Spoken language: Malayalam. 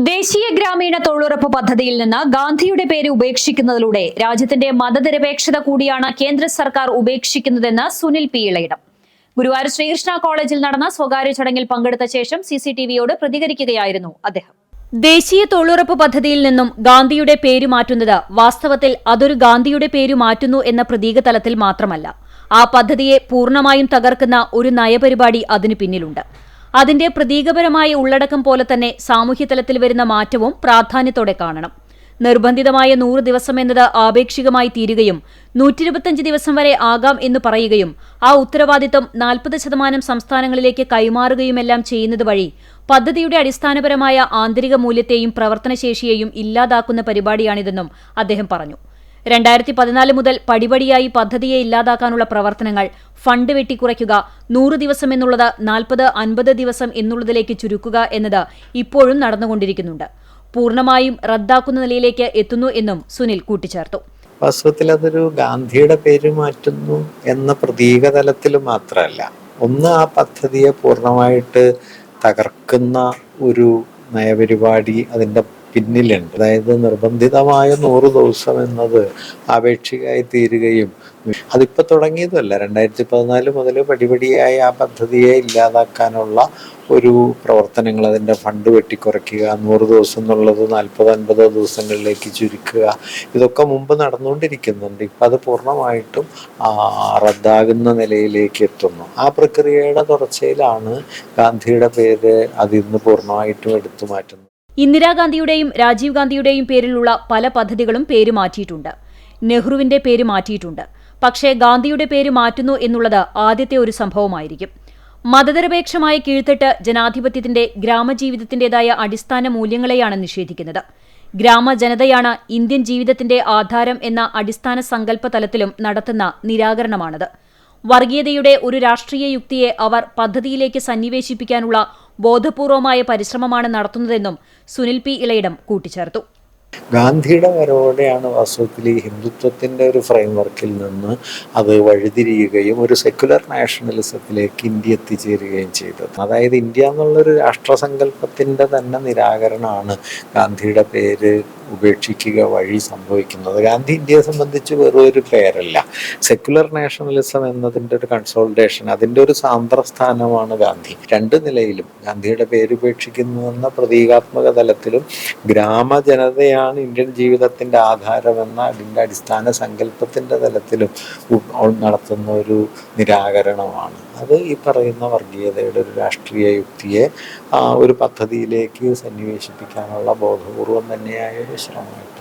ദേശീയ ഗ്രാമീണ തൊഴിലുറപ്പ് പദ്ധതിയിൽ നിന്ന് ഗാന്ധിയുടെ പേര് ഉപേക്ഷിക്കുന്നതിലൂടെ രാജ്യത്തിന്റെ മതനിരപേക്ഷത കൂടിയാണ് കേന്ദ്ര സർക്കാർ ഉപേക്ഷിക്കുന്നതെന്ന് സുനിൽ പി ഇളയിടം ഗുരുവായൂർ ശ്രീകൃഷ്ണ കോളേജിൽ നടന്ന സ്വകാര്യ ചടങ്ങിൽ പങ്കെടുത്ത ശേഷം സിസിടിവിയോട് പ്രതികരിക്കുകയായിരുന്നു അദ്ദേഹം. ദേശീയ തൊഴിലുറപ്പ് പദ്ധതിയിൽ നിന്നും ഗാന്ധിയുടെ പേര് മാറ്റുന്നത് വാസ്തവത്തിൽ അതൊരു ഗാന്ധിയുടെ പേര് മാറ്റുന്നു എന്ന പ്രതീക തലത്തിൽ മാത്രമല്ല, ആ പദ്ധതിയെ പൂർണ്ണമായും തകർക്കുന്ന ഒരു നയപരിപാടി അതിനു പിന്നിലുണ്ട്. അതിന്റെ പ്രതീകപരമായ ഉള്ളടക്കം പോലെ തന്നെ സാമൂഹ്യതലത്തിൽ വരുന്ന മാറ്റവും പ്രാധാന്യത്തോടെ കാണണം. നിർബന്ധിതമായ 100 ദിവസം എന്നത് ആപേക്ഷികമായി തീരുകയും 125 ദിവസം വരെ ആകാം എന്ന് പറയുകയും ആ ഉത്തരവാദിത്തം 40% സംസ്ഥാനങ്ങളിലേക്ക് കൈമാറുകയുമെല്ലാം ചെയ്യുന്നത് വഴി പദ്ധതിയുടെ അടിസ്ഥാനപരമായ ആന്തരിക മൂല്യത്തെയും പ്രവർത്തനശേഷിയെയും ഇല്ലാതാക്കുന്ന പരിപാടിയാണിതെന്നും അദ്ദേഹം പറഞ്ഞു. 2014 മുതൽ പടിപടിയായി പദ്ധതിയെ ഇല്ലാതാക്കാനുള്ള പ്രവർത്തനങ്ങൾ, ഫണ്ട് വെട്ടിക്കുറയ്ക്കുക, 100 ദിവസം എന്നുള്ളത് 40-50 ദിവസം എന്നുള്ളതിലേക്ക് ചുരുക്കുക എന്നത് ഇപ്പോഴും നടന്നുകൊണ്ടിരിക്കുന്നുണ്ട്. പൂർണ്ണമായും റദ്ദാക്കുന്ന നിലയിലേക്ക് എത്തുന്നു എന്നും സുനിൽ കൂട്ടിച്ചേർത്തു. വാസ്തവത്തിൽ അതൊരു ഗാന്ധിയുടെ പേര് മാറ്റുന്നു എന്ന പ്രതീക തലത്തിൽ മാത്രമല്ല, ഒന്ന് ആ പദ്ധതിയെ പൂർണ്ണമായിട്ട് തകർക്കുന്ന ഒരു നയപരിപാടി അതിൻ്റെ പിന്നിലുണ്ട്. അതായത് നിർബന്ധിതമായ 100 ദിവസം എന്നത് ആപേക്ഷികമായി തീരുകയും അതിപ്പോ തുടങ്ങിയതല്ല, 2014 മുതൽ പടിപടിയായി ആ പദ്ധതിയെ ഇല്ലാതാക്കാനുള്ള ഒരു പ്രവർത്തനങ്ങൾ, അതിൻ്റെ ഫണ്ട് വെട്ടിക്കുറയ്ക്കുക, 100 ദിവസം എന്നുള്ളത് 40-50 ദിവസങ്ങളിലേക്ക് ചുരുക്കുക, ഇതൊക്കെ മുമ്പ് നടന്നുകൊണ്ടിരിക്കുന്നുണ്ട്. ഇപ്പം അത് പൂർണ്ണമായിട്ടും റദ്ദാകുന്ന നിലയിലേക്ക് എത്തുന്നു. ആ പ്രക്രിയയുടെ തുടർച്ചയിലാണ് ഗാന്ധിയുടെ പേര് അതിൽ നിന്ന് പൂർണ്ണമായിട്ടും എടുത്തു മാറ്റുന്നത്. ഇന്ദിരാഗാന്ധിയുടെയും രാജീവ് ഗാന്ധിയുടെയും പേരിലുള്ള പല പദ്ധതികളും പേര് മാറ്റിയിട്ടുണ്ട്. നെഹ്റുവിന്റെ പേര് മാറ്റിയിട്ടുണ്ട്. പക്ഷേ ഗാന്ധിയുടെ പേര് മാറ്റുന്നു എന്നുള്ളത് ആദ്യത്തെ ഒരു സംഭവമായിരിക്കും. മതനിരപേക്ഷമായ കീഴ്ത്തട്ട് ജനാധിപത്യത്തിന്റെ ഗ്രാമജീവിതത്തിന്റേതായ അടിസ്ഥാന മൂല്യങ്ങളെയാണ് നിഷേധിക്കുന്നത്. ഗ്രാമജനതയാണ് ഇന്ത്യൻ ജീവിതത്തിന്റെ ആധാരം എന്ന അടിസ്ഥാന സങ്കല്പ തലത്തിലും നടത്തുന്ന നിരാകരണമാണത്. വർഗീയതയുടെ ഒരു രാഷ്ട്രീയ യുക്തിയെ അവർ പദ്ധതിയിലേക്ക് സന്നിവേശിപ്പിക്കാനുള്ള ബോധപൂർവമായ പരിശ്രമമാണ് നടത്തുന്നതെന്നും സുനിൽ പി ഇളയിടം കൂട്ടിച്ചേർത്തു. ഗാന്ധിയുടെ വരവോടെയാണ് വാസ്തവത്തിൽ ഈ ഹിന്ദുത്വത്തിൻ്റെ ഒരു ഫ്രെയിംവർക്കിൽ നിന്ന് അത് വഴിതിരിയുകയും ഒരു സെക്യുലർ നാഷണലിസത്തിലേക്ക് ഇന്ത്യ എത്തിച്ചേരുകയും ചെയ്തത്. അതായത് ഇന്ത്യ എന്നുള്ളൊരു രാഷ്ട്രസങ്കല്പത്തിൻ്റെ തന്നെ നിരാകരണമാണ് ഗാന്ധിയുടെ പേര് ഉപേക്ഷിക്കുക വഴി സംഭവിക്കുന്നത്. ഗാന്ധി ഇന്ത്യയെ സംബന്ധിച്ച് വെറും ഒരു പേരല്ല, സെക്യുലർ നാഷണലിസം എന്നതിൻ്റെ ഒരു കൺസോളിഡേഷൻ, അതിൻ്റെ ഒരു സാന്ദ്രസ്ഥാനമാണ് ഗാന്ധി. രണ്ട് നിലയിലും ഗാന്ധിയുടെ പേര് ഉപേക്ഷിക്കുന്നു എന്ന പ്രതീകാത്മക തലത്തിലും ഗ്രാമജനതയാണ് ഇന്ത്യൻ ജീവിതത്തിൻ്റെ ആധാരമെന്ന അതിൻ്റെ അടിസ്ഥാന സങ്കല്പത്തിൻ്റെ തലത്തിലും നടത്തുന്ന ഒരു നിരാകരണമാണ്. അത് ഈ പറയുന്ന വർഗീയതയുടെ ഒരു രാഷ്ട്രീയ യുക്തിയെ ഒരു പദ്ധതിയിലേക്ക് സന്നിവേശിപ്പിക്കാനുള്ള ബോധപൂർവം തന്നെയായ ഒരു ശ്രമമായിട്ട്